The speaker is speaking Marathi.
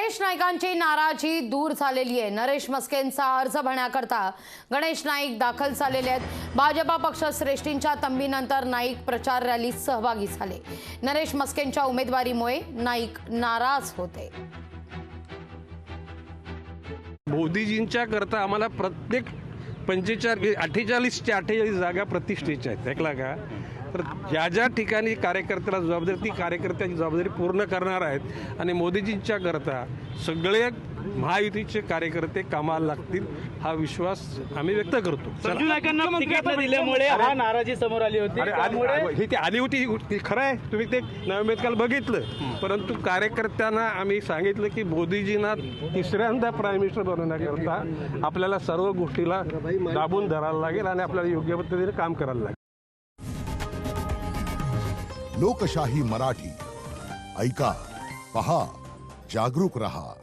गणेश नाईकांची नाराजी दूर झालेली आहे। नरेश मस्केंचा अर्ज भरण्याकरता गणेश नाईक दाखल झालेले आहेत। भाजपा पक्षश्रेष्ठींच्या तंबीनंतर नाईक प्रचार रॅलीत सहभागी झाले। नरेश मस्केंच्या उमेदवारीमुळे नाईक नाराज होते। मोदीजींच्या करता आम्हाला प्रत्येक 48 च्या 48 जागा प्रतिष्ठेच्या आहेत, ऐकला का? तर ज्या ज्या ठिकाणी कार्यकर्त्याला जबाबदारी, ती कार्यकर्त्याची जबाबदारी पूर्ण करणार आहेत आणि मोदीजींच्या करता सगळे महायुतीचे कार्यकर्ते कामाला लागतील हा विश्वास आम्ही व्यक्त करतो। संजू नाईकांना तिकीट न दिल्यामुळे हा नाराजी समोर आली होती। ही ती आली होती, ती खरं आहे, तुम्ही ते नवमेतकाल बघितलं, परंतु कार्यकर्त्यांना आम्ही सांगितलं की मोदीजींना तिसऱ्यांदा प्राईम मिनिस्टर बनवण्याकरता आपल्याला सर्व गोष्टीला दाबून धरायला लागेल आणि आपल्याला योग्य पद्धतीने काम करायला लागेल। लोकशाही मराठी ऐका, पहा, जागरूक रहा।